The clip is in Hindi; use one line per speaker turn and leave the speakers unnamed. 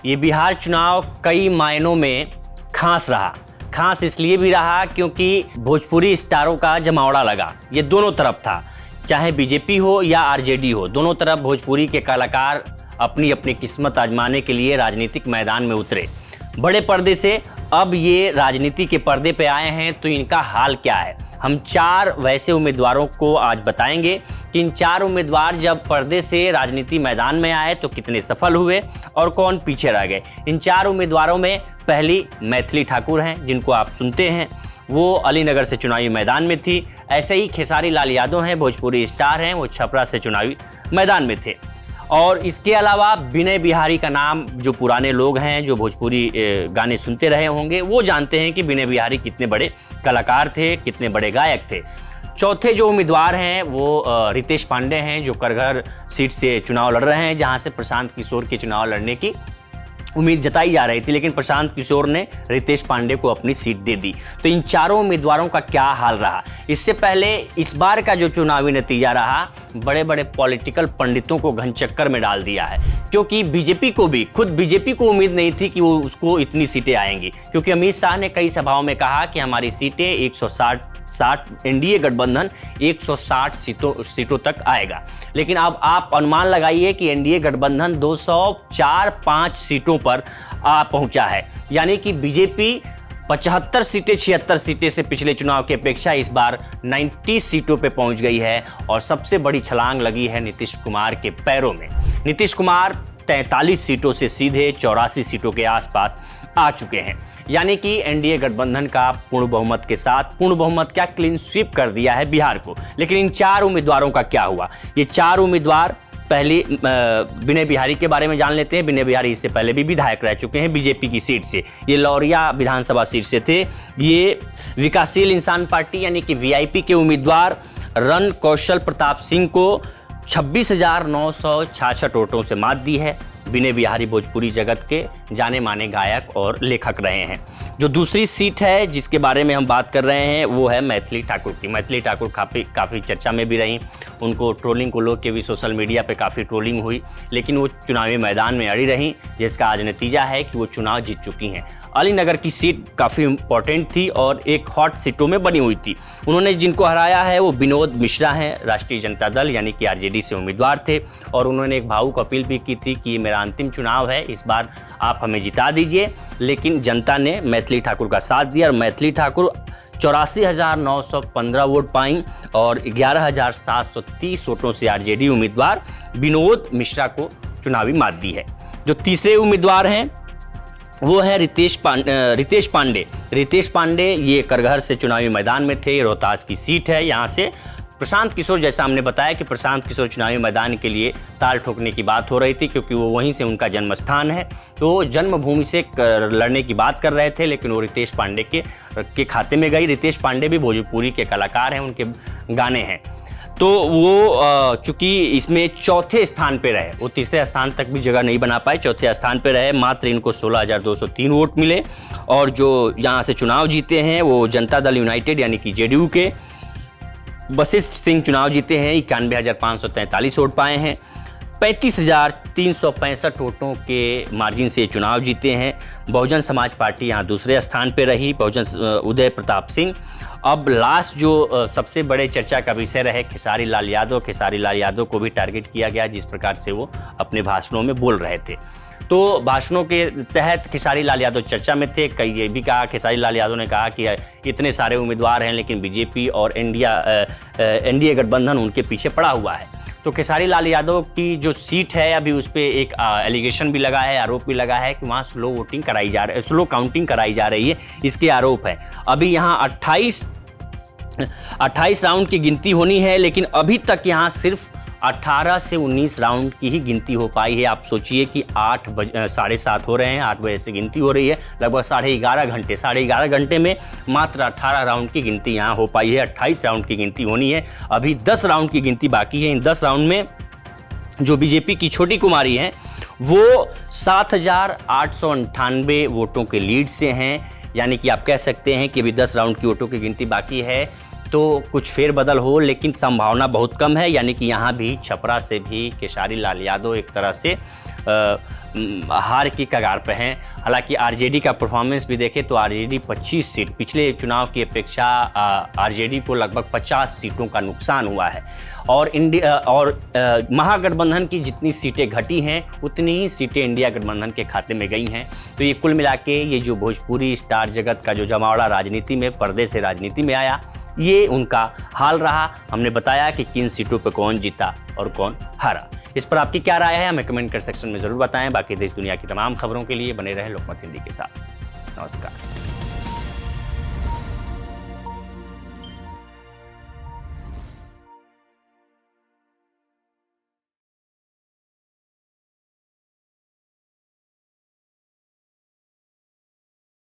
ये बिहार चुनाव कई मायनों में खास रहा। खास इसलिए भी रहा क्योंकि भोजपुरी स्टारों का जमावड़ा लगा। ये दोनों तरफ था, चाहे बीजेपी हो या आरजेडी हो, दोनों तरफ भोजपुरी के कलाकार अपनी अपनी किस्मत आजमाने के लिए राजनीतिक मैदान में उतरे। बड़े पर्दे से अब ये राजनीति के पर्दे पे आए हैं, तो इनका हाल क्या है। हम 4 वैसे उम्मीदवारों को आज बताएंगे कि इन 4 उम्मीदवार जब पर्दे से राजनीति मैदान में आए तो कितने सफल हुए और कौन पीछे रह गए। इन 4 उम्मीदवारों में पहली मैथिली ठाकुर हैं, जिनको आप सुनते हैं, वो अलीनगर से चुनावी मैदान में थी। ऐसे ही खेसारी लाल यादव हैं, भोजपुरी स्टार हैं, वो छपरा से चुनावी मैदान में थे। और इसके अलावा विनय बिहारी का नाम जो पुराने लोग हैं, जो भोजपुरी गाने सुनते रहे होंगे, वो जानते हैं कि विनय बिहारी कितने बड़े कलाकार थे, कितने बड़े गायक थे। चौथे जो उम्मीदवार हैं वो रितेश पांडे हैं, जो करघर सीट से चुनाव लड़ रहे हैं, जहां से प्रशांत किशोर के चुनाव लड़ने की उम्मीद जताई जा रही थी, लेकिन प्रशांत किशोर ने रितेश पांडे को अपनी सीट दे दी। तो इन 4 उम्मीदवारों का क्या हाल रहा। इससे पहले इस बार का जो चुनावी नतीजा रहा, बड़े बड़े पॉलिटिकल पंडितों को घनचक्कर में डाल दिया है, क्योंकि बीजेपी को भी, खुद बीजेपी को उम्मीद नहीं थी कि वो उसको इतनी सीटें आएंगी, क्योंकि अमित शाह ने कई सभाओं में कहा कि हमारी सीटें 160 एनडीए गठबंधन 160 सीटों तक आएगा। लेकिन अब आप अनुमान लगाइए कि एनडीए गठबंधन 204-5 सीटों पर आ पहुंचा है, यानी कि बीजेपी 75 सीटें 76 सीटें से पिछले चुनाव की अपेक्षा इस बार 90 सीटों पे पहुंच गई है। और सबसे बड़ी छलांग लगी है नीतीश कुमार के पैरों में। नीतीश कुमार 43 सीटों से सीधे 84 सीटों के आसपास आ चुके हैं, यानी कि एनडीए गठबंधन का पूर्ण बहुमत के साथ, पूर्ण बहुमत क्या, क्लीन स्वीप कर दिया है बिहार को। लेकिन इन 4 उम्मीदवारों का क्या हुआ। ये 4 उम्मीदवार, पहले विनय बिहारी के बारे में जान लेते हैं। विनय बिहारी इससे पहले भी विधायक रह चुके हैं बीजेपी की सीट से। ये लौरिया विधानसभा सीट से थे। ये विकासशील इंसान पार्टी यानी कि वीआईपी के उम्मीदवार रण कौशल प्रताप सिंह को 26,966 वोटों से मात दी है। विनय बिहारी भोजपुरी जगत के जाने माने गायक और लेखक रहे हैं। जो दूसरी सीट है जिसके बारे में हम बात कर रहे हैं, वो है मैथिली ठाकुर की। मैथिली ठाकुर काफ़ी चर्चा में भी रहीं। उनको ट्रोलिंग को लोग के भी सोशल मीडिया पे काफ़ी ट्रोलिंग हुई, लेकिन वो चुनावी मैदान में अड़ी रहीं, जिसका आज नतीजा है कि वो चुनाव जीत चुकी हैं। अलीनगर की सीट काफ़ी इंपॉर्टेंट थी और एक हॉट सीटों में बनी हुई थी। उन्होंने जिनको हराया है वो विनोद मिश्रा हैं, राष्ट्रीय जनता दल यानी कि आरजेडी से उम्मीदवार थे। और उन्होंने एक भावुक अपील भी की थी कि ये मेरा अंतिम चुनाव है, इस बार आप हमें जिता दीजिए। लेकिन जनता ने मैथिली ठाकुर का साथ दिया और मैथिली ठाकुर 84,915 वोट पाई और 11,730 वोटों से आरजेडी उम्मीदवार विनोद मिश्रा को चुनावी मात दी है। जो तीसरे उम्मीदवार हैं वो है रितेश पांडे। रितेश पांडे ये करघर से चुनावी मैदान में थे। रोहतास की सीट है। यहाँ से प्रशांत किशोर, जैसा हमने बताया कि प्रशांत किशोर चुनावी मैदान के लिए ताल ठोकने की बात हो रही थी, क्योंकि वो वहीं से उनका जन्म स्थान है, तो जन्मभूमि से लड़ने की बात कर रहे थे, लेकिन वो रितेश पांडे के खाते में गई। रितेश पांडे भी भोजपुरी के कलाकार हैं, उनके गाने हैं। तो वो चूंकि इसमें चौथे स्थान पे रहे, वो तीसरे स्थान तक भी जगह नहीं बना पाए, चौथे स्थान पे रहे। मात्र इनको 16,203 वोट मिले। और जो यहाँ से चुनाव जीते हैं वो जनता दल यूनाइटेड यानी कि जेडीयू के वशिष्ठ सिंह चुनाव जीते हैं। 91,543 वोट पाए हैं। 35,365 वोटों के मार्जिन से चुनाव जीते हैं। बहुजन समाज पार्टी यहाँ दूसरे स्थान पे रही, बहुजन उदय प्रताप सिंह। अब लास्ट जो सबसे बड़े चर्चा का विषय रहे खेसारी लाल यादव। खेसारी लाल यादव को भी टारगेट किया गया, जिस प्रकार से वो अपने भाषणों में बोल रहे थे। तो भाषणों के तहत खेसारी लाल यादव चर्चा में थे। कई ये भी कहा, खेसारी लाल यादव ने कहा कि इतने सारे उम्मीदवार हैं, लेकिन बीजेपी और एनडीए गठबंधन उनके पीछे पड़ा हुआ है। तो खेसारी लाल यादव की जो सीट है, अभी उस पर एक एलिगेशन भी लगा है, आरोप भी लगा है कि वहाँ स्लो काउंटिंग कराई जा रही है, इसके आरोप है। अभी यहाँ 28 राउंड की गिनती होनी है, लेकिन अभी तक यहाँ सिर्फ 18 से 19 राउंड की ही गिनती हो पाई है। आप सोचिए कि 7:30 हो रहे हैं, 8 बजे से गिनती हो रही है, लगभग 11.5 घंटे में मात्र 18 राउंड की गिनती यहाँ हो पाई है। 28 राउंड की गिनती होनी है, अभी 10 राउंड की गिनती बाकी है। इन 10 राउंड में जो बीजेपी की छोटी कुमारी हैं वो 7,898 वोटों के लीड से हैं, यानी कि आप कह सकते हैं कि अभी 10 राउंड की वोटों की गिनती बाकी है। तो कुछ फेरबदल हो, लेकिन संभावना बहुत कम है, यानी कि यहाँ भी छपरा से भी खेसारी लाल यादव एक तरह से हार की कगार पे हैं। हालांकि आरजेडी का परफॉर्मेंस भी देखें तो आरजेडी 25 सीट, पिछले चुनाव की अपेक्षा आरजेडी को लगभग 50 सीटों का नुकसान हुआ है और महागठबंधन की जितनी सीटें घटी हैं उतनी ही सीटें इंडिया गठबंधन के खाते में गई हैं। तो ये कुल मिला के ये जो भोजपुरी स्टार जगत का जो जमावड़ा राजनीति में, पर्दे से राजनीति में आया, ये उनका हाल रहा। हमने बताया कि किन सीटों पर कौन जीता और कौन हारा। इस पर आपकी क्या राय है हमें कमेंट कर सेक्शन में ज़रूर बताएं। बाकी देश दुनिया की तमाम खबरों के लिए बने रहें लोकमत हिंदी के साथ। नमस्कार।